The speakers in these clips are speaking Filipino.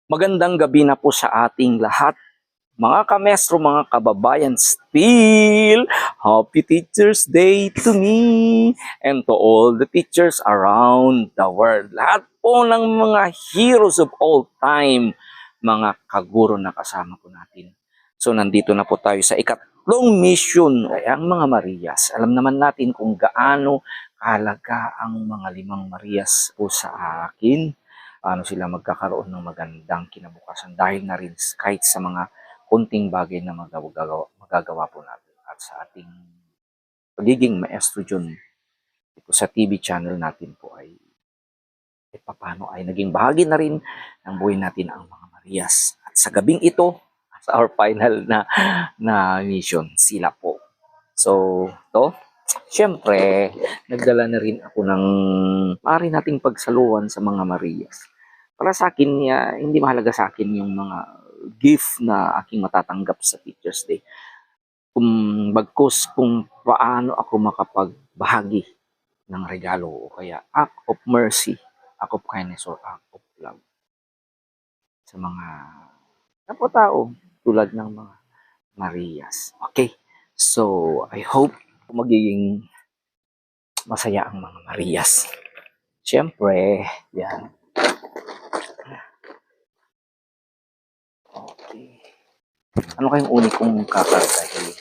Magandang gabi na po sa ating lahat. Mga kamestro, mga kababayan, still, Happy Teacher's Day to me and to all the teachers around the world. Lahat po ng mga heroes of all time, mga kaguro na kasama po natin. So nandito na po tayo sa ikatlong mission, ay ang mga Marias. Alam naman natin kung gaano kahalaga ang mga 5 Marias po sa akin. Paano sila magkakaroon ng magandang kinabukasan dahil na rin kahit sa mga kunting bagay na magagawa po natin. At sa ating pagiging maestro dyan ito sa TV channel natin po ay paano ay naging bahagi na rin ng buhay natin ang mga Marias. At sa gabing ito, sa our final na mission, sila po. So, syempre, nagdala na rin ako ng maaari nating pagsaluhan sa mga Marias. Para sa akin, hindi mahalaga sa akin yung mga gift na aking matatanggap sa Teacher's Day. Bagkus kung paano ako makapagbahagi ng regalo o kaya act of mercy, act of kindness, or act of love sa mga kapwa-tao tulad ng mga Marias. Okay, so I hope magiging masaya ang mga Marias. Siyempre, yan. Okay. Ano kayong uni kong kakargahin?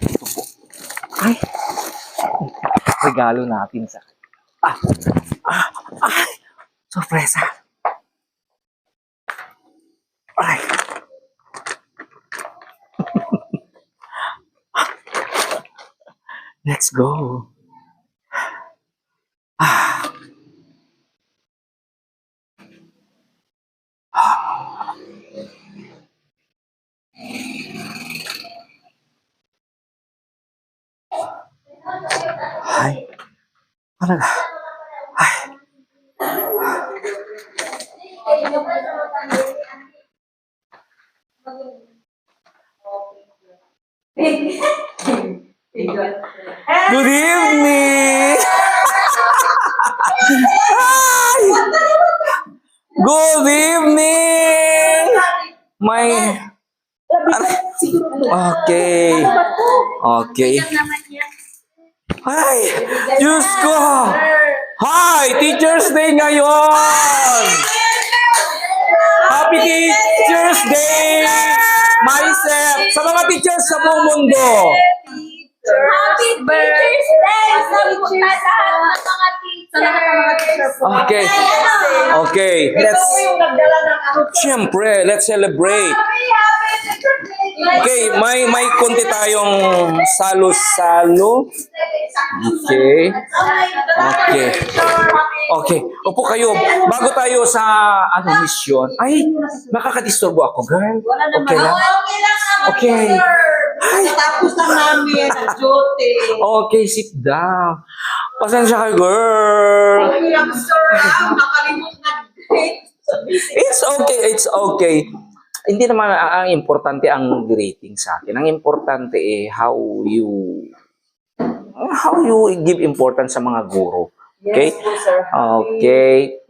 Ito po. Ay! Regalo natin sa... Ay! Sorpresa! Ay! Let's go! Ay! Talaga? Ay! Good evening! Hi! Good evening! Okay. Okay. Hi! Diyos ko! Hi! Teacher's Day ngayon! Happy Teacher's Day! Myself! Sa mga teachers sa buong mundo! Happy Teacher's Day sa lahat ng mga teachers. Okay. Okay. Siyempre, let's celebrate. Okay, may konti tayong salo-salo. Okay. Okay. Okay. Upo kayo. Bago tayo sa mission. Ay, makakadisturbo ako, girl. Okay lang? Okay. Ay. Tapos na namin ang duty. Okay, sit down. Pasensya ka, girl. Nakalimot na date. It's okay, it's okay. Hindi naman ang importante ang rating sa akin. Ang importante how you give importance sa mga guro. Okay? Yes po, sir. Okay.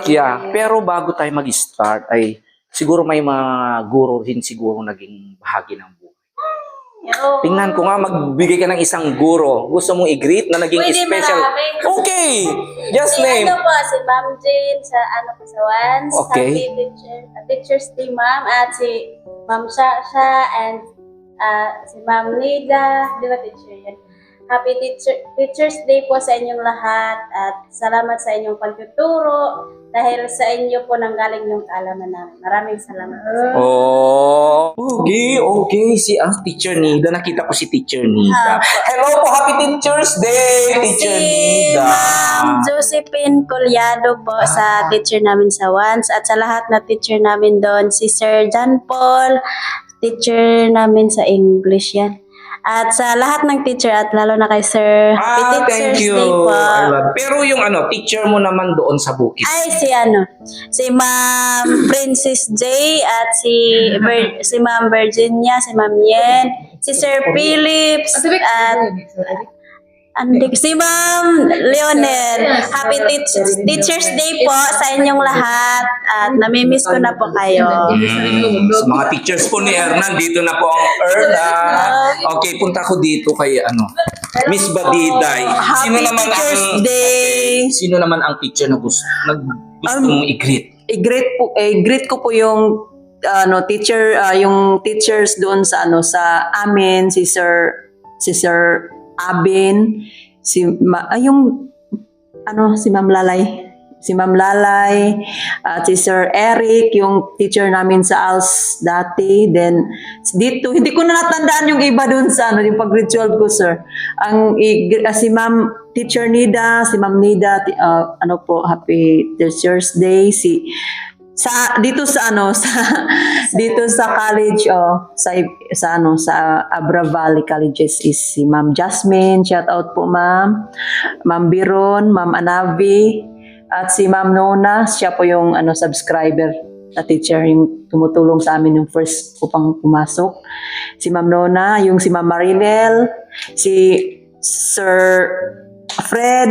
Yeah. Pero bago tayo mag-start ay siguro may mga guro rin siguro naging bahagi ng buhay. Tingnan ko nga, magbigay ka ng isang guro. Gusto mong i-greet na naging Pwede special. marami. Okay! Just name. Ano po, si Ma'am Jane sa Wands. Okay. Happy Teacher's Day, Ma'am. At si Ma'am Shasha and si Ma'am Nida. Di ba, teacher yun? Happy Teacher's Day po sa inyong lahat. At salamat sa inyong pagtuturo. Dahil sa inyo po nanggaling yung kaalaman namin. Maraming salamat po sa inyo. Oh, okay. Si Teacher Nida. Nakita ko si Teacher Nida. Hello po, Happy Teacher's Day, Teacher Si Nida. Ma'am Josephine Collado po sa teacher namin sa Wands. At sa lahat na teacher namin doon, si Sir John Paul, teacher namin sa English yan. At sa lahat ng teacher at lalo na kay Sir, Happy Thank Teacher's you. Day po. I love. Pero yung teacher mo naman doon sa bukid. Ay, si Ma'am Princess J at si Ma'am Virginia, si Ma'am Yen, si Sir Phillips, at Si Ma'am Leonel, happy Teacher's Day po sa inyong lahat at namimiss ko na po kayo. Sa mga teachers po ni Hernan, dito na po ang Erna. Okay, punta ko dito kay Miss Badiday. Sino Happy naman Teacher's ang Day! Sino naman ang teacher na gusto mong i-greet? I-greet ko po yung teacher, yung teachers doon sa sa amin, si Sir Abin, si Ma'am Lalay, at si Sir Eric, yung teacher namin sa ALS dati. Then dito hindi ko na natandaan yung iba doon sa yung pag-grade 12 ko, sir. Si Ma'am Teacher Nida, si Ma'am Nida, happy Teacher's Day. Dito sa college sa Abra Valley Colleges is si Ma'am Jasmine, shout out po Ma'am Biron, Ma'am Anavi, at si Ma'am Nona, siya po yung subscriber na teacher, yung tumutulong sa amin yung first upang pumasok. Si Ma'am Nona, yung si Ma'am Marinel, si Sir Fred,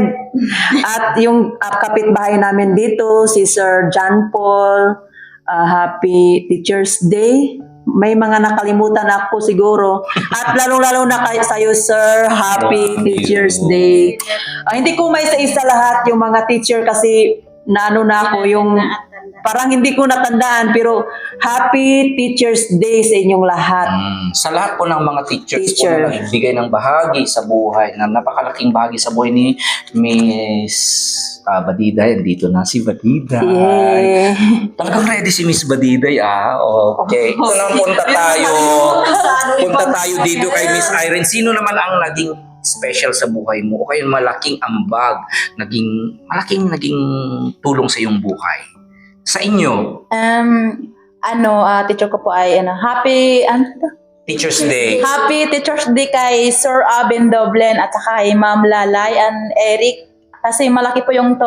at yung kapitbahay namin dito, si Sir John Paul. Happy Teacher's Day. May mga nakalimutan ako siguro. At lalong-lalo na kayo sa'yo, Sir. Happy Teacher's Day. Hindi ko may isa lahat yung mga teacher kasi na ako yung parang hindi ko natandaan, pero Happy Teacher's Day sa inyong lahat. Sa lahat po ng mga teachers po na nagbigay ng bahagi sa buhay, na napakalaking bahagi sa buhay ni Miss Badiday. Dito na si Badiday. Yeah. Talagang ready si Miss Badiday, Okay. Ito lang, punta tayo dito kay Miss Irene. Sino naman ang naging special sa buhay mo? O kaya malaking ambag, malaking tulong sa iyong buhay? Sa inyo? Teacher ko po ay happy Teacher's Day. Happy Teacher's Day kay Sir Abin Doblen at saka kay Ma'am Lalay and Eric. Kasi malaki din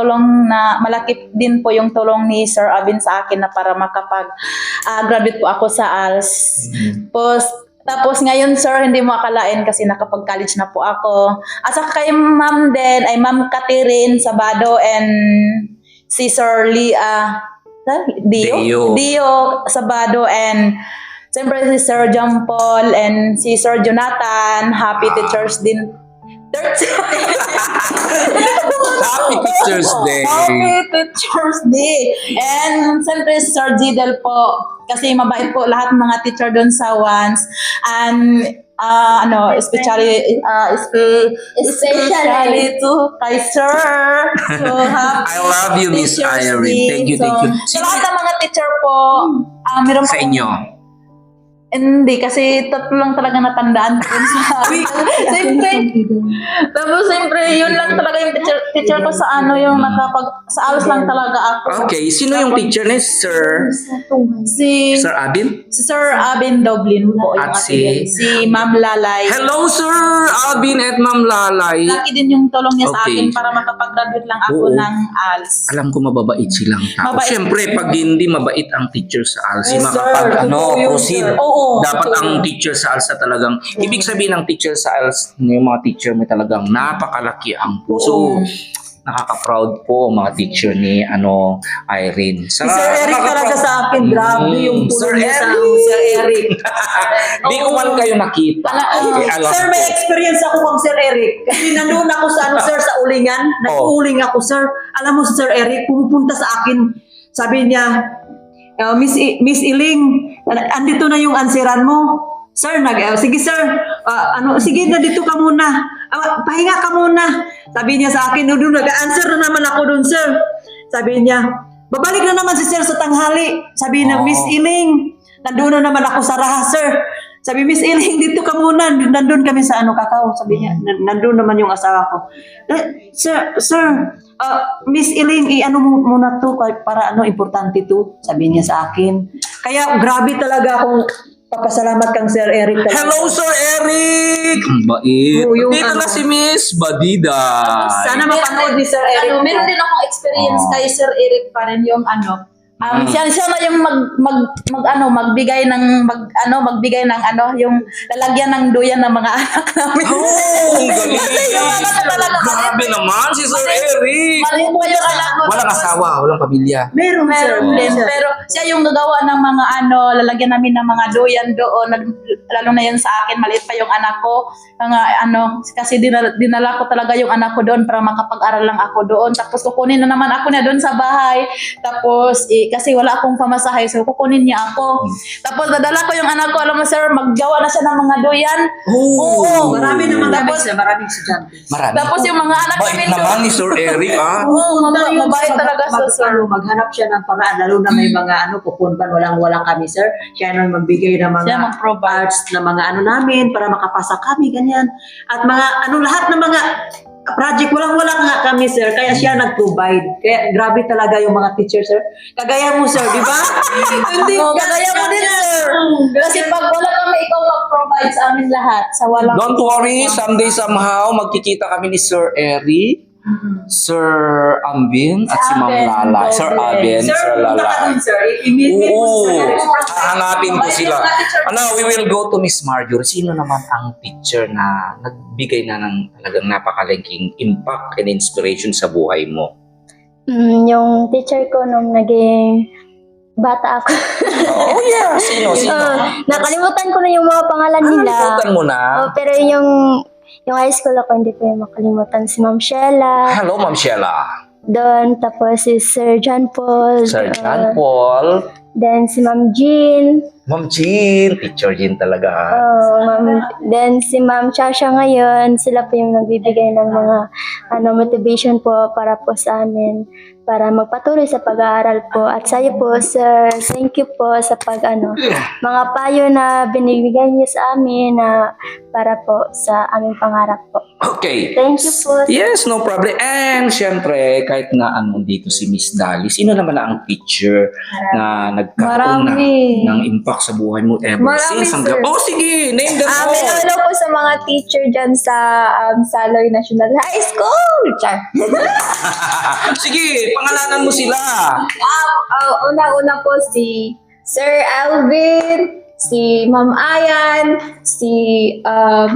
po yung tulong ni Sir Abin sa akin na para makapag-graduate po ako sa ALS. Tapos ngayon, sir, hindi mo akalain kasi nakapag-college na po ako. At saka kay Ma'am din, ay Ma'am Catherine Sabado and si Sir Dio Sabado, and siyempre si Sir John Paul and si Sir Jonathan. Happy Teacher's Day. Happy Teacher's Day. Happy Teacher's Day. And siyempre si Sir Jidel po. Kasi mabait po lahat ng mga teacher doon sa once. And especially to kay Sir. So I love you, Miss Irene. Thank you. Sa lahat ng mga teacher po, meron Sa po inyo? hindi, kasi tatlo lang talaga natandaan ko dun sa siyempre, yun lang talaga yung teacher ko sa yung sa ALS lang talaga ako. Okay, sino yung teacher ni Sir? Si Sir Abin? Sir Abin Doblin po. At si Ma'am Lalay. Hello, Sir Abin at Ma'am Lalay. Laki din yung tulong niya sa Okay. akin para makapag-graduate lang ako Oo. ng ALS. Alam ko mababait silang tao. Mabait. Siyempre, pag hindi mabait ang teacher sa ALS, Yes, sir. Totoo yun, proceed. sir. Oo. Dapat ang teacher sa ALS na talagang, ibig sabihin ng teacher sa ALS, yung mga teacher may talagang napakalaki ang puso. Nakaka-proud po ang mga teacher ni Irene. Si Sir Eric talaga sa akin, grabe yung Sir tulong niya sa Eric. Sir Eric. Di ko man kayo nakita. Okay, alam Sir, ko. may experience ako kung Sir Eric. Kasi nandun ako sa sir, sa ulingan. Nag-uuling ako, sir. Alam mo, Sir Eric, pumupunta sa akin. Sabi niya, Miss Iling, andito na yung ansiran mo. Sir, sige sir, sige na dito ka muna. Pahinga ka muna. Sabi niya sa akin, doon nag-answer na naman ako doon, sir. Sabi niya, babalik na naman si sir sa tanghali. Sabi niya, Miss Iling, nandun na naman ako sa raha, sir. Sabi, Miss Iling, dito ka muna. Nandun kami sa kakao. Sabi niya, nandun naman yung asawa ko. Sir, Miss Iling, muna to para importante to. Sabi niya sa akin. Kaya grabe talaga akong papasalamat kang Sir Eric. Hello, Sir Eric! Bait. Oo, yung Dito na si Miss Badida. Sana mapanood ni Sir Eric. Meron din akong experience kay Sir Eric pa rin yung Siya na yung magbigay ng yung lalagyan ng duyan ng mga anak namin. Oh, ang galing. yung anak ko talaga, Grabe naman si Sir Eric. Maliit pa yung anak ko. Walang asawa, walang pamilya. Meron, sir. Meron din. Pero siya yung nagawa ng mga lalagyan namin ng mga duyan doon. Lalo na yan sa akin, maliit pa yung anak ko. Kasi dinala ko talaga yung anak ko doon para makapag-aral lang ako doon. Tapos kukunin na naman ako niya doon sa bahay. Tapos, kasi wala akong pamasahe, so kukunin niya ako. Tapos dadala ko yung anak ko, alam mo sir, maggawa na siya ng mga duyan. Oo. Marami naman Tapos, maraming estudyante. Marami. tapos yung mga anak Bait namin naman ni Sir Eric, ah. Oo, mabait talaga siya, sir. Maghanap siya ng paraan, lalo na may mga pupunpan, walang kami, sir. Siya nang magbigay ng mga Siya mag-provide. arts na mga namin para makapasa kami, ganyan. At mga lahat ng mga project, walang nga kami, sir. Kaya siya nag-provide. Kaya grabe talaga yung mga teacher, sir. Kagaya mo, sir, di ba? Hindi, Kagaya mo din, sir. Kasi pag wala kami, ikaw mag-provide sa amin lahat. Sa walang... Don't worry, someday somehow magkikita kami ni Sir Eric, Sir Ambin, at si Ma'am Abin, Lala. Sir Abin, Sir punta ka Lala. dun, sir. I-meet mo Oo, sir. hahanapin ko sila. We will go to Miss Marjorie. Sino naman ang teacher na nagbigay na ng talagang napakalaking impact and inspiration sa buhay mo? Yung teacher ko nung naging bata ako. Oh yeah, sino? Nakalimutan ko na yung mga pangalan nila. Nakalimutan mo na? Pero yung high school ako, hindi ko yung makalimutan. Si Ma'am Sheila, Hello, Ma'am Sheila. doon, tapos si Sir John Paul. Sir John Paul. Then si Ma'am Jean. Ma'am Jean. Teacher Jean talaga. Then si Ma'am Chasha ngayon, sila po yung nagbibigay ng mga motivation po para po sa amin para magpatuloy sa pag-aaral po. At sa'yo po, sir, thank you po sa mga payo na binibigay niyo sa amin na para po sa aming pangarap po. Okay. Thank you po. Yes, no problem. And syempre, kahit na dito si Miss Dali, sino naman ang teacher na nagkaroon ng impact sa buhay mo ever Marami, since? sir. Oh, sige, name them all. Hello po sa mga teacher dyan sa Saloy National High School. Char. Sige, pangalanan mo sila. Una-una po si Sir Alvin, si Ma'am Ayan, si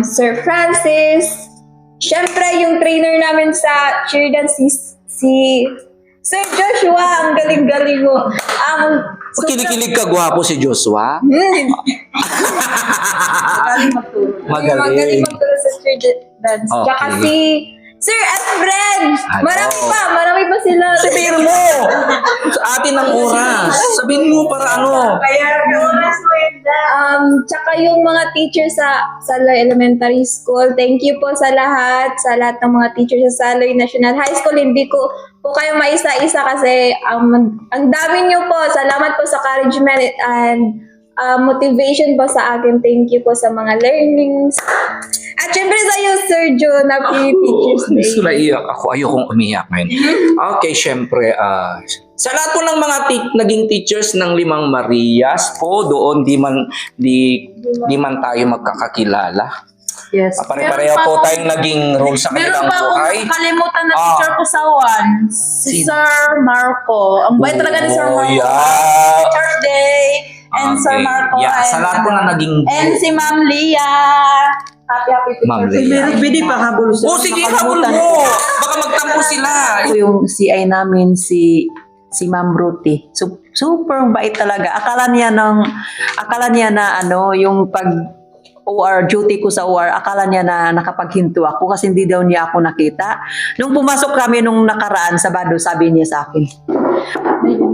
Sir Francis. Siyempre, yung trainer namin sa cheer dance, si Sir Joshua. Ang galing-galing mo. Kilig-kilig ka, gwapo si Joshua. Magaling Magaling. magturo sa cheer dance. Okay. Tsaka si Sir Alfred. Ano? Marami pa sila. Sabihin mo! Sa atin ang oras. Sabihin mo para Tsaka yung mga teacher sa Saloy Elementary School, thank you po sa lahat ng mga teacher sa Saloy National High School. Hindi ko po kayo maisa-isa kasi ang dami nyo po. Salamat po sa encouragement and motivation po sa akin. Thank you po sa mga learnings. At syempre sa iyo, Sir Joe, Happy Teachers Day. Gusto na iyak ako. Ayokong umiyak ngayon. Okay, syempre, sa lahat po ng mga naging teachers ng Limang Marias po, doon di man tayo magkakakilala. Yes. Pare-pareho po tayong naging role sa Meron kanilang pa akong buhay. kalimutan na teacher ko sa si Sino? Sir Marco. Ang bait talaga ni Sir Oh, Marco. yeah. Teacher's Day. And Sir Okay. Marco. Yeah, sa lahat po na naging... And si Ma'am Leah. Happy Ma'am Teacher's Leah. Day. Pwede pa habol, sir. Oh, sige, habol mo! Baka magtampo sila. Ito yung CI namin, si Ma'am Ruti. Super bait talaga. Akala niya na yung pag OR, duty ko sa OR, akala niya na nakapaghinto ako kasi hindi daw niya ako nakita. Nung pumasok kami nung nakaraan Sabado, sabi niya sa akin,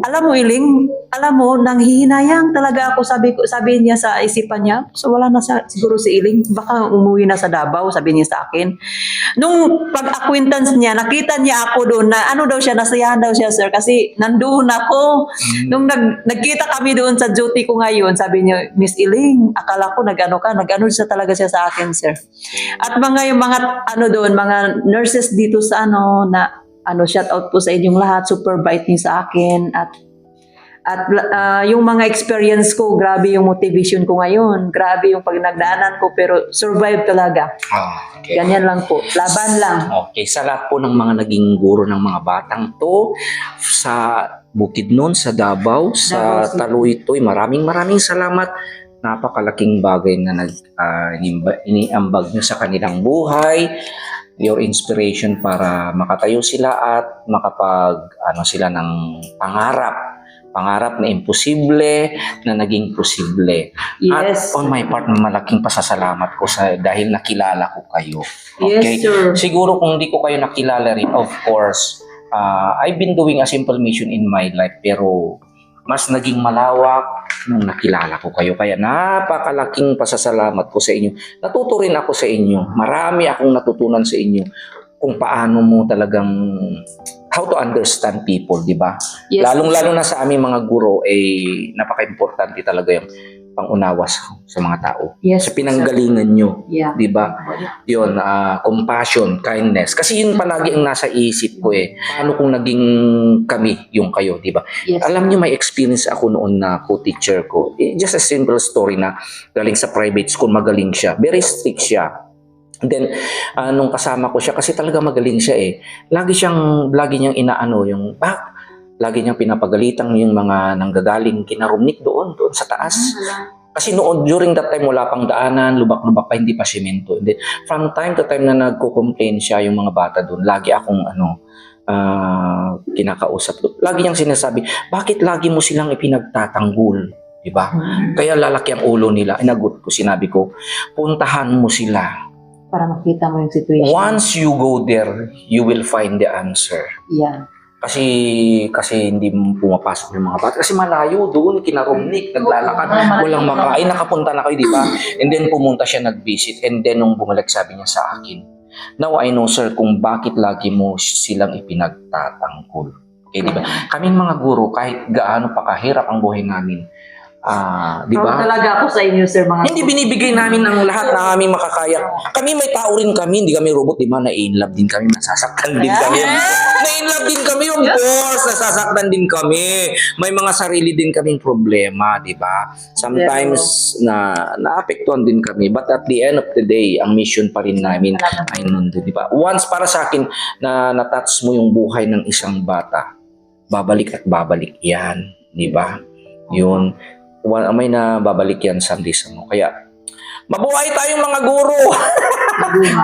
alam mo, Iling, nanghihinayang talaga ako, sabi niya sa isipan niya. So wala na siguro si Iling, baka umuwi na sa Davao, sabi niya sa akin. Nung pag-acquaintance niya, nakita niya ako doon na nasiyahan daw siya, sir, kasi nandoon ako. Nung nagkita kami doon sa duty ko ngayon, sabi niya, Miss Iling, akala ko nag-ano siya talaga siya sa akin, sir. At yung mga mga nurses dito sa shout out po sa inyong lahat, super bait niyo sa akin at At yung mga experience ko, grabe yung motivation ko ngayon. Grabe yung pagnagdaanan ko, pero survive talaga. Okay. Ganyan lang po. Laban lang. Okay, sa lahat po ng mga naging guro ng mga batang to, sa Bukidnon, sa Davao, sa Davao City. Taluytoy, maraming salamat. Napakalaking bagay na iniambag nyo sa kanilang buhay, your inspiration para makatayo sila at makapag sila ng pangarap na imposible na naging posible. Yes. At on my part, malaking pasasalamat ko dahil nakilala ko kayo. Okay? Yes, sir. Siguro kung hindi ko kayo nakilala rin, of course, I've been doing a simple mission in my life, pero mas naging malawak nung nakilala ko kayo. Kaya napakalaking pasasalamat ko sa inyo. Natuto rin ako sa inyo. Marami akong natutunan sa inyo kung paano mo talagang how to understand people, di ba? Yes. Lalong-lalo na sa aming mga guro, napaka-importante talaga yung pangunawa sa mga tao. Yes, Sa pinanggalingan nyo, Yeah. di ba? Yun, compassion, kindness. Kasi yun palagi ang nasa isip ko Paano kung naging kami yung kayo, di ba? Yes. Alam niyo, may experience ako noon na co-teacher ko. Just a simple story na galing sa private school, magaling siya. Very strict siya. And then, nung kasama ko siya, kasi talaga magaling siya lagi niyang inaano lagi niyang pinapagalitan yung mga nanggagaling kinarumnik doon sa taas. Kasi noon, during that time, wala pang daanan, lubak-lubak pa, hindi pa simento. And then, from time to time na nagko-complain siya yung mga bata doon, lagi akong kinakausap. Lagi niyang sinasabi, bakit lagi mo silang ipinagtatanggol? Diba? Kaya lalaki ang ulo nila. Inagot ko, sinabi ko, puntahan mo sila. Para makita mo yung situation. Once you go there, you will find the answer. Yeah. Kasi hindi pumapasok yung mga bata. Kasi malayo doon, kinarumnik, naglalakad, walang makain, nakapunta na kayo, di ba? And then pumunta siya, nag-visit. And then nung bumalik, sabi niya sa akin, now I know, sir, kung bakit lagi mo silang ipinagtatanggol. Okay, di ba? Kaming mga guro, kahit gaano pa kahirap ang buhay namin, di ba? Talaga ako sa inyo, sir, mga Hindi binibigay namin ng lahat na aming makakaya. Kami may tao rin kami, hindi kami robot, di ba? Na-inlove din kami, nasasaktan din kami. Na-inlove din kami, of course, nasasaktan din kami. May mga sarili din kaming problema, di ba? Sometimes naapektuhan din kami, but at the end of the day, ang mission pa rin namin ay nandun, di ba? Once para sa akin na natouch mo yung buhay ng isang bata, babalik at babalik yan, di ba? Yun. May na babalik yan someday sa mo. Kaya, mabuhay tayong mga guro!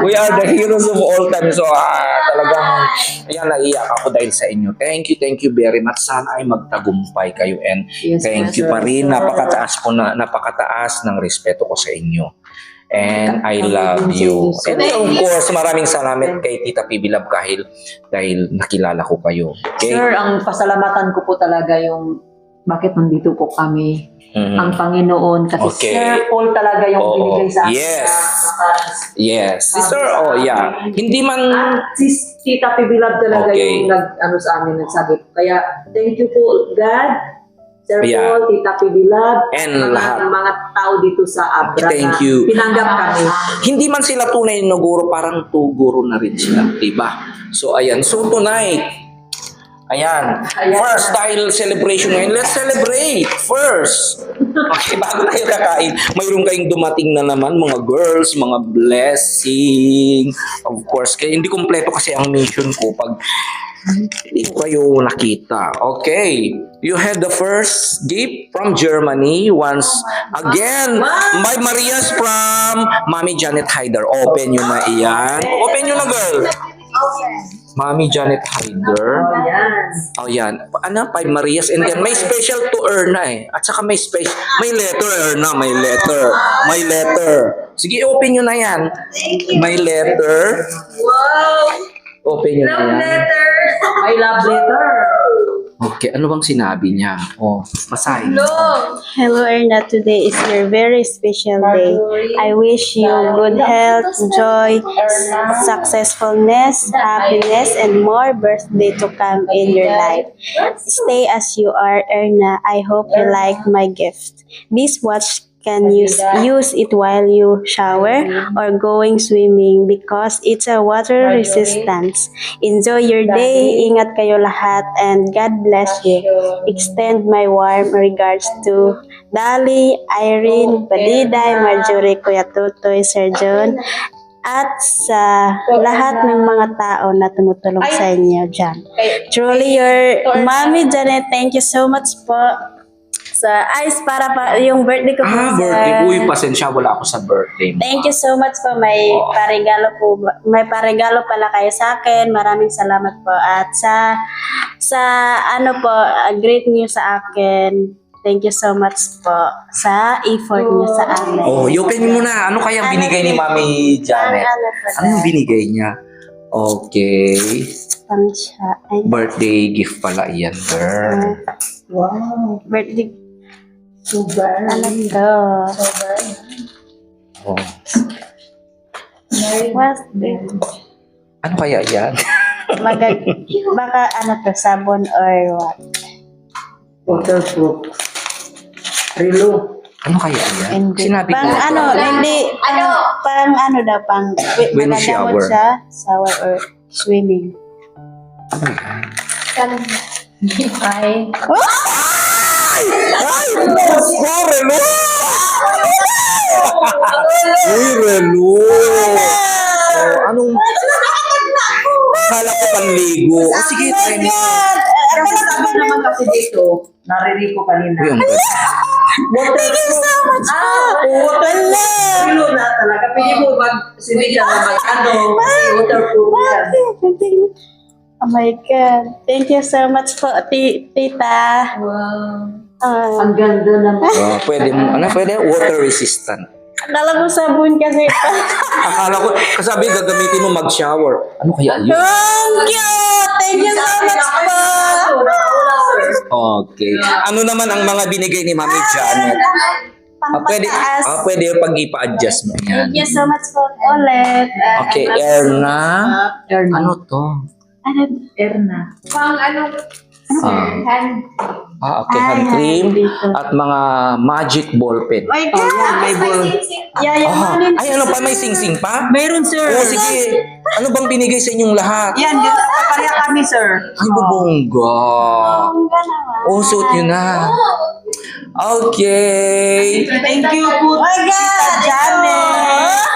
We are the heroes of all time. So, talagang, naiyak ako dahil sa inyo. Thank you very much. Sana ay magtagumpay kayo. And Yes, thank you sir. pa rin. Napakataas ng respeto ko sa inyo. And I love you. And of course, maraming salamat kay Tita PB Love dahil nakilala ko kayo. Okay? Sir, ang pasalamatan ko po talaga yung bakit nandito po kami. Mhm. Ang Panginoon kasi Okay. careful talaga yung Oo. binigay sa akin. Yes. Yes. Sister, yeah. Hindi man... At si Tita Pibilab talaga Okay. yung sa amin nagsabi. Kaya thank you po God, Sir Yeah. Paul, Tita Pibilab, And lahat. mga tao dito sa Abra Thank na you. pinanggap kami. Hindi man sila tunay na guro, parang guro na rin sila, diba? So, ayan. So, tonight, ayan. First, dahil celebration ngayon, let's celebrate first. Okay, bago tayo kakain, mayroon kayong dumating na naman, mga girls, mga blessing. Of course, kaya hindi kompleto kasi ang mission ko pag hindi ko kayo nakita. Okay, you had the first gift from Germany. Once again, by Maria's from Mami Janet Hyder. Open nyo na iyan. Open nyo na, girl. Mami Janet Hyder. Oh, yan. Ano? By Maria's. And then may special to Erna At saka may special. May letter, Erna. May letter. Sige, open nyo na yan. May letter. Open nyo na yan. I love letter. Okay, ano bang sinabi niya? Basahin. Hello, Erna. Today is your very special day. I wish you good health, joy, successfulness, happiness, and more birthday to come in your life. Stay as you are, Erna. I hope you like my gift. This watch can use it while you shower or going swimming because it's a water resistance. Enjoy your day. Ingat kayo lahat and God bless you. Extend my warm regards to Dali, Irene, Baliday, Marjorie, Kuya Tutoy, Sir John, at sa lahat ng mga tao na tumutulong sa inyo dyan. Truly your Mommy Janet, thank you so much po sa ice para pa yung birthday ko po. Birthday. Uy, pasensya, wala ako sa birthday mo. Thank you so much po. May paregalo pala kayo sa akin. Maraming salamat po. At sa ano po, great news sa akin. Thank you so much po sa effort niyo sa amin. You open mo na. Ano kaya binigay ni Mami Janet? Ano yung binigay niya? Okay. Pang siya. Ay, Birthday gift pala yan, girl. Wow. birthday. Super. Ano to? Oh. What's this? Ano kaya yan? Baka ano to, sabon or what? Waterproof. Relo. Ano kaya yan? Hindi. Sinabi ko. Pang ano, hindi. Pang ano daw, pang When magagamot shower. siya, shower or swimming. Ano yan? Ay. Relo! Uy, Relo! Anong... Kala ko panligo. Sige, try mo. Ang sabi naman kasi dito, naririnig ko kanina. Uy, ang ganda. Thank you so much po. Wala. Relo na talaga. Pwede mo mag-simit ka naman. Waterproof yan. Oh my God. Thank you so much po, tita. Wow. Ang ganda naman. Pwede mo, pwede? Water resistant. Akala ko sabon kasi ito. Akala ko, kasabi gagamitin mo mag-shower. Ano kaya yun? Thank you! Thank you so much po! Okay. Ano naman ang mga binigay ni Mami Janet? Pangpataas. Pwede pag ipa-adjust mo yan. Thank you so much po ulit. Okay, Erna. Ano to? Erna. Pang ano, hand. Okay, hand cream at mga magic ball pen. My God! May ball. Yayamanin. Ay, ano pa? May sing-sing pa? Mayroon, sir. Sige. Ano bang binigay sa inyong lahat? Yan, pareha kami, sir. Ay, bubongga. Suot nyo na. Okay. Thank you po, Tita Janet.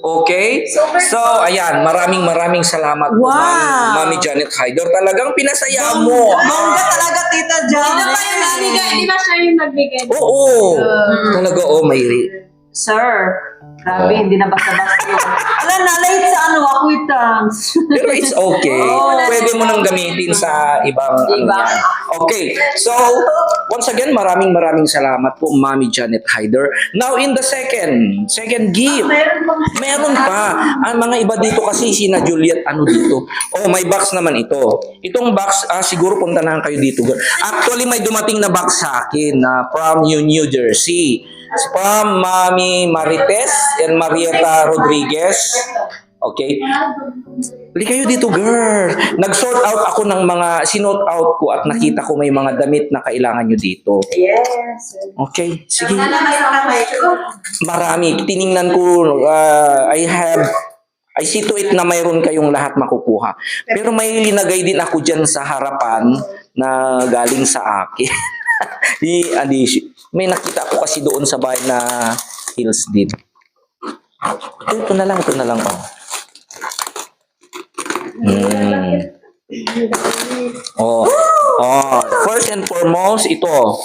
Okay? So, ayan, maraming salamat po, Mami Janet Haider. Talagang pinasaya mo. Bongga talaga, Tita Janet. Hindi ba siya yung nagbigay? Oo. Talaga, may... Sir, grabe, hindi na basta-basta yun. Alam na, late sa acquittance. Pero it's okay. Pwede mo nang gamitin sa ibang yan. Okay. So, once again, maraming salamat po, Mami Janet Haider. Now, in the second gift. Meron pa. Ang mga iba dito kasi, sina Juliet, dito. May box naman ito. Itong box, siguro puntahan kayo dito. Actually, may dumating na box sa akin from New Jersey. From Mami Marites and Marieta Rodriguez. Okay. Bili kayo dito, girl. Nag-sort out ako ng mga, sinort out ko at nakita ko may mga damit na kailangan nyo dito. Yes. Okay, sige. Marami. Tiningnan ko, I see to it na mayroon kayong lahat makukuha. Pero may linagay din ako dyan sa harapan na galing sa akin. May nakita ko kasi doon sa bahay na heels din. Ito na lang. First and foremost, ito.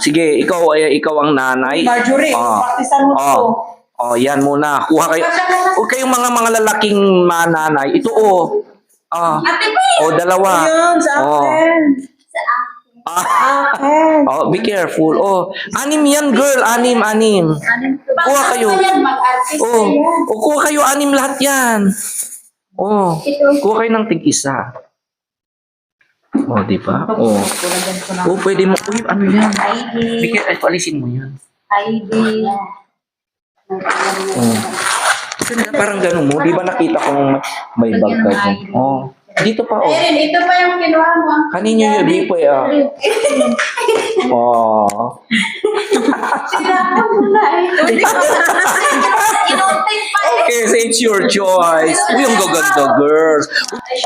Sige, ikaw ang nanay. Marjorie, paktisan mo to. Yan muna. Kuha kayo. Huwag kayong mga lalaking mananay. Ito, dalawa. Yun, sa akin. Be careful. 6 yan, girl. 6. Kuha kayo. Kuha kayo 6 lahat yan. Kuha kayo ng tig-isa. Di ba? Pwede mo. Uy, ano yan? ID. Palisin mo yan. ID. Parang gano'n mo. Di ba nakita kong may bag ka dyan? Dito pa, Ayun, ito pa yung kinuha mo. Kanino yun? Di po, Sinapon mo na eh. Okay, so it's your choice. Uy, ang gaganda, girls.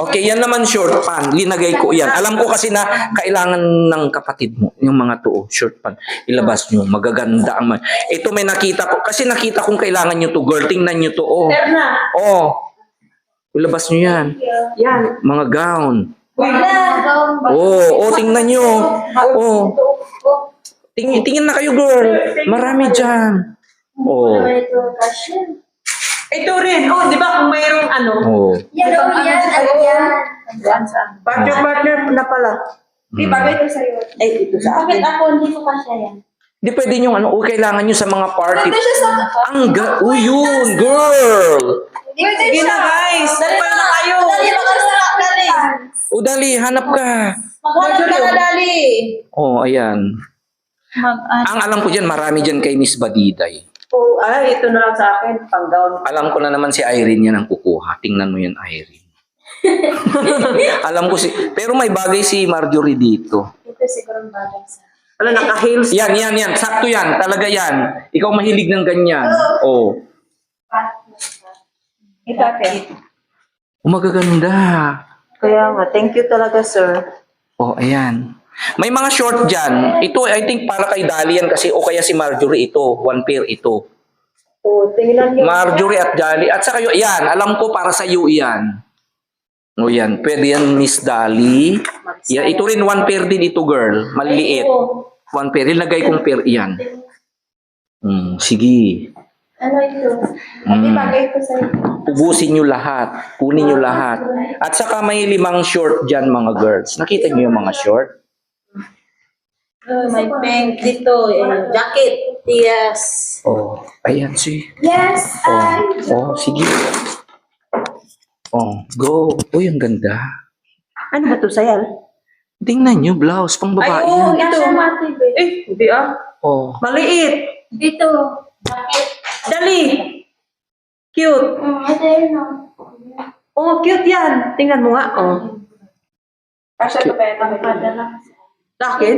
Okay, yan naman short pan. Linagay ko yan. Alam ko kasi na kailangan ng kapatid mo, yung mga to, short pan. Ilabas nyo, magaganda ang ito may nakita ko. Kasi nakita kong kailangan nyo to, girl. Tingnan nyo to, oh. Oh. Ilabas nyo yan. Yan. Mga gown. Oh, tingnan nyo. Oh. Tingin na kayo, girl. Marami dyan. Oh. Ito, fashion. Ito rin. Oh, di ba kung mayroong ano? Oh. Yan, yan, yan. Partner na pala. Di bagay ito sa'yo. Ay, ito sa Bakit akin. ako hindi ko kasya yan? Di pwede nyo kailangan nyo sa mga party. Ito siya sa... Yun, girl. Sige na, guys. Dali na kayo. Dali, magkasarap, dali. O, dali, hanap ka. Maghanap ka na, dali. Oh, ayan. Ang alam ko dyan, marami dyan kay Miss Badiday. Oh, ay, ito na lang sa akin. Pang-gown. Alam ko na naman si Irene yan ang kukuha. Tingnan mo yan, Irene. Alam ko pero may bagay si Marjorie dito. Ito siguro ang bagay sa... Wala, naka-heels. Yan. Sakto yan. Talaga yan. Ikaw mahilig ng ganyan. Oh. Ito ate. Magaganda. Kaya nga, thank you talaga, sir. Oh, ayan. May mga short dyan. Ito, I think para kay Dali yan kasi o kaya si Marjorie ito. One pair ito. Oh, tingnan niyo. Marjorie at Dali. At saka yun, yan. Alam ko para sa iyo yan. O yan. Pwede yan, Miss Dali. Yan. Ito rin one pair din ito, girl. Maliliit. One pair. Ilagay kong pair yan. Sige. Ano ito? Hindi bagay ito sa'yo. Ubusin nyo lahat. Kunin nyo lahat. At saka may 5 short dyan, mga girls. Nakita nyo yung mga short? May pink dito, jacket. Yes. Oh, ayan Yes, Oh, sige. Oh, go. Uy, ang ganda. Ano ba to, Sayal? Tingnan nyo, blouse, pang babae Ay, oh, yan. Ito. Matib eh. Eh, hindi ah. Oh, Maliit. Dito. Bakit? Dali. Cute. Ito yun o. Oh, cute yan. Tingnan mo nga. Oh. Kasha ito ba yan? Padala. Sa akin?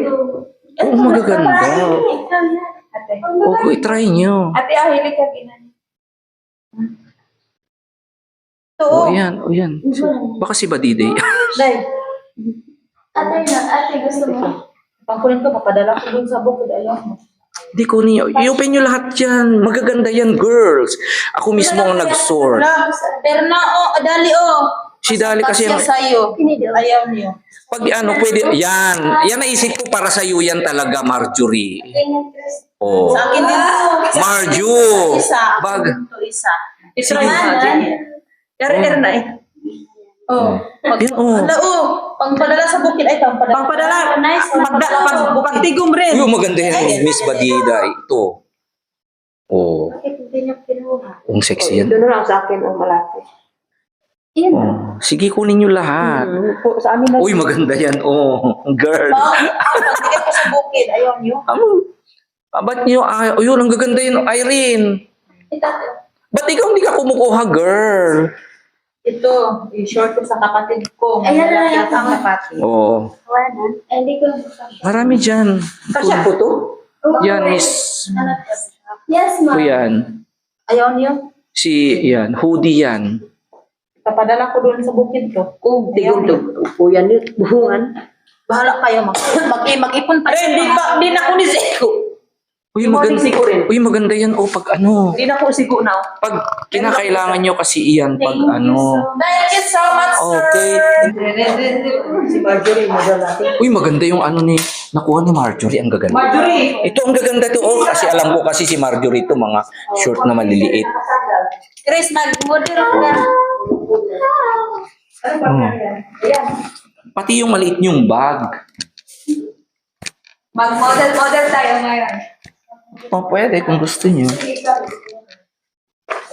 oh magaganda. Ikaw yan. Ate. Okay, try nyo. Ate, hilig ka ginan. Oh, ayan, oh, yan. Baka si Badiday. Dai, Ate, gusto mo? pangkunin ko, papadala ko dun sa bukid. Ayaw mo. Di ko niyo. I-open nyo lahat yan. Magaganda yan, girls. Ako mismo ang nag-sort. Perna, dali, Si Dali kasi Kasya sa'yo. Ayaw niyo. pag pwede, yan. Yan naisip ko para sa iyo yan talaga, Marjorie. Ganyan, Chris. Oh. Sa akin din. Marjo. Isa. Bag. Ito isa. Isa yung R na eh. Oh. Yan, oh. Pangpadala sa bukid. Ay, Pangpadala. Nice. Pagtigom rin. Uy, maganda yan, Miss Badiday. Ito. Oh, Bakit hindi niyo kinuha? ang sexy yan. Ito na lang sa akin ang malaki. Yan. Oh. Sige, kunin nyo lahat. Sa amin na. Uy, maganda yan. Oh, girl. Pagtigay ko sa bukid. Ayaw niyo. Ba't nyo? Yun, ang gaganda yun, Irene. Ito. Ba't ikaw hindi ka kumukuha, girl? Ito, i-short ko sa kapatid ko. Ayan na Malaki lang ang ako. kapatid. Oh, Wala. Hindi ko kasya. marami dyan. Kasya po to? Yan, Miss. Yes, Ito ma'am. yan. Ayaw niyo. Yan, hoodie yan. Papadala ko doon sa bukid ko. Oh, tigom to. Kuya niyo. Buhungan. Bahala kayo. Mag-ipon pa. Hindi na ko ni Siko. Uy, Morning maganda. Siko rin. Uy, maganda yan. Oh, pag ano. Hindi na ko Siko na. Pag kinakailangan nyo kasi iyan, pag Thank you ano. so much. Thank you so much, sir. Okay. Si Marjorie, madalaki. Uy, maganda yung ano ni, nakuha ni Marjorie. Ang gaganda. Marjorie! Ito ang gaganda to. Oh, kasi alam ko kasi si Marjorie to mga short na maliliit. Chris, mag-model ka. Pati yung maliit yung bag. Mag-model tayo ngayon. Oh, pwede kung gusto nyo.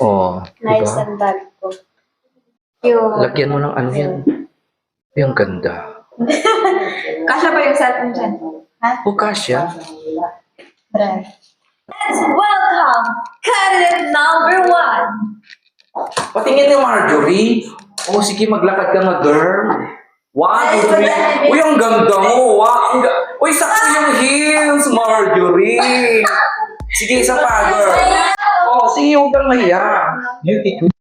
Oh, Nice diba? ang bag ko. Cute. Lagyan mo ng ano yan. Yung ganda. Kasha pa yung cellphone dyan. O, kasya. Let's welcome candidate number 1. Patingin ni Marjorie. Oh, sige, maglakad ka nga, girl. 1, 2, 3. Uy, ang ganda mo. Wow, Uy, sakto yung heels, Marjorie. Sige, isa pa, girl. Oh, sige, huwag kang mahiya. Beauty queen.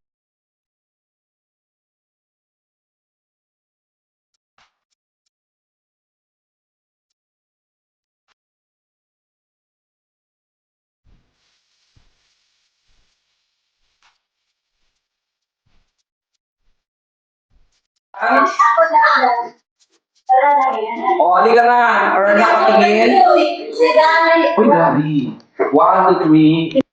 Oh, halika na. Or nakatingin. Uy, grabe. 1, 2, 3.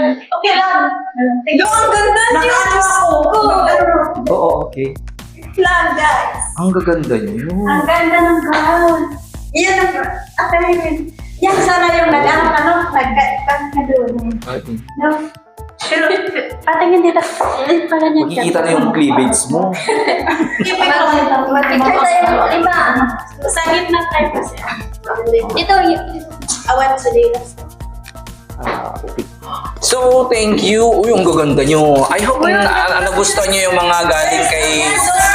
Okay lang. Yung ang ganda niyo. Oo, okay. Lang, guys. Ang gaganda niyo. Ang ganda ng gown. Yan ang Yan sana yung nag-ano, nag-cut ka doon. Okay. No? Patingin dito. Pala niya. Makikita na yung cleavage mo. Mag-picture tayo. Lima. Sa gitna tayo kasi. Ito, awan sa dilas. Okay. So, thank you. Uy, ang gaganda nyo. I hope na nagustuhan nyo yung mga galing kay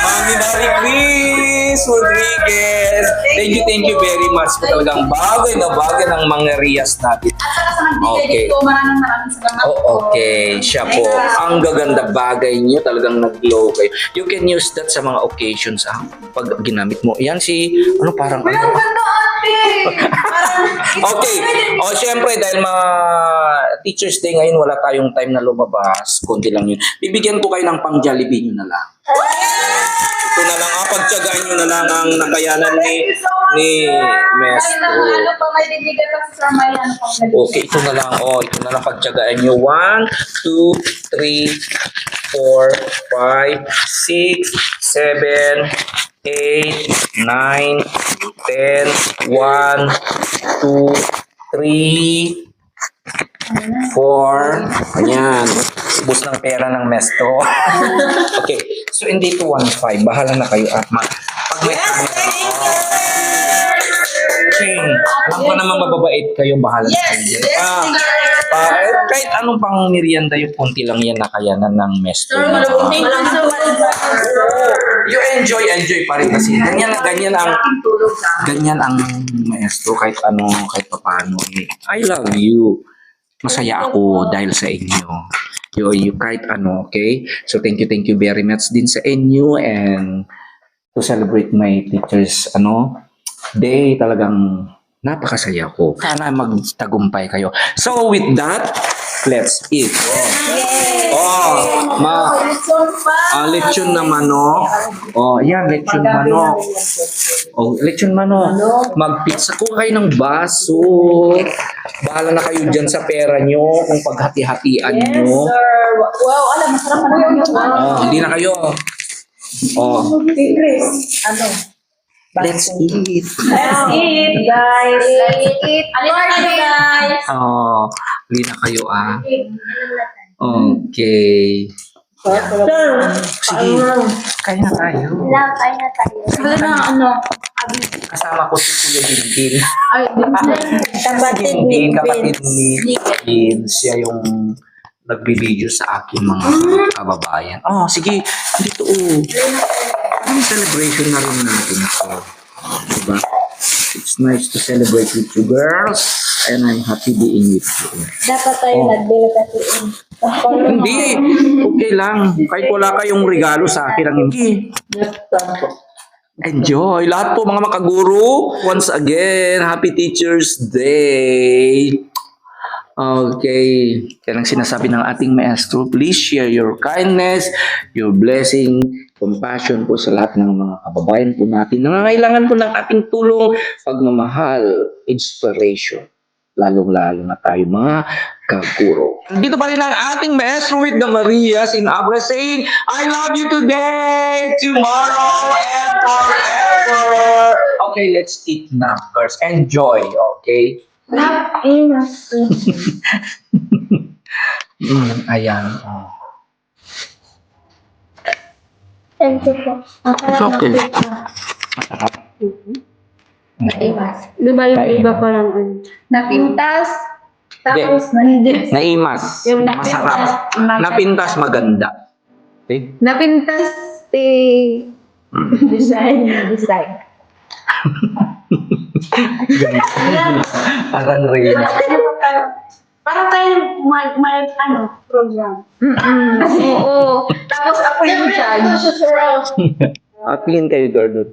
Mami Mary Chris Rodriguez. Thank you very much po talagang bagay na bagay ng mga Rias natin. At saka sa nagbigay Okay. dito, maraming salamat Oh, okay. Siya po. Ang gaganda bagay niyo. Talagang nag-glow kayo. You can use that sa mga occasions. Pag ginamit mo. Yan si, parang ano. Okay. O, syempre, dahil Teacher's Day ngayon, wala tayong time na lumabas. Kunti lang yun. Bibigyan ko kayo ng pang Jollibee nyo na lang. Ito na lang, pagtsagaan nyo na lang ang nakayanan ni Maestro. Ano pa, may bibigyan pa sa Sir Maya. Ano pa, Okay, ito na lang. Ito na lang pagtsagaan nyo. 1, 2, 3, 4, 5, 6, 7, 8, 9, 10, 1, 2, 3, 4. Ayan. Ubus ng pera ng Mesto. Okay. So, hindi ito 1.5. Bahala na kayo. Pag may alam ko naman mababait kayo. Bahala na kayo. Kahit anong pang merienda yung punti lang yan na kayanan ng Mesto. You enjoy pa rin kasi. Ganyan ang Maestro kahit paano. I love you. Masaya ako dahil sa inyo. You kahit okay? So thank you very much din sa inyo and to celebrate my teachers day, talagang napakasaya ko. Sana magtagumpay kayo. So with that, let's eat. Lechon na manok. Yan, lechon manok. Lechon manok. Mag-pizza ko kayo ng baso. Bahala na kayo dyan sa pera nyo kung paghati-hatian nyo. Wow, alam, masarap na yun. Hindi na kayo. Let's eat. Let's eat, guys. Let's eat. Alin na kayo, guys. Hindi na kayo Okay. Sige, kain na tayo. Kain na tayo. Wala na, Kasama ko si Kuya Binbin. Ay, Kapatid ni Bin. Siya yung nagbibideo sa akin mga kababayan. Sige. Dito Ang celebration na rin natin ito. Diba? It's nice to celebrate with you girls. And I'm happy being with you. Dapat tayo nagdelegatiin. Hindi. Okay lang. Kahit wala kayong regalo sa akin ang hindi. Enjoy. Lahat po mga makaguro. Once again, Happy Teacher's Day. Okay. Yan ang sinasabi ng ating maestro. Please share your kindness, your blessing, compassion po sa lahat ng mga kababayan po natin. Nangangailangan po ng ating tulong, pagmamahal, inspiration. Lalong-lalo na tayo mga kaguro. Dito pa rin ang ating maestro with the Marias in Abra saying, I love you today, tomorrow, and forever. Okay, let's eat now first. Enjoy, okay? Ayan. Thank you po. It's okay. Masarap. Di ba yung iba pa lang Napintas. Tapos, Naimas. Yung Masarap. Napintas maganda. Okay? Napintas. design. Parang rin. Parang tayo may program. Oo. Tapos ako yung judge. Tingin kayo, Gordon.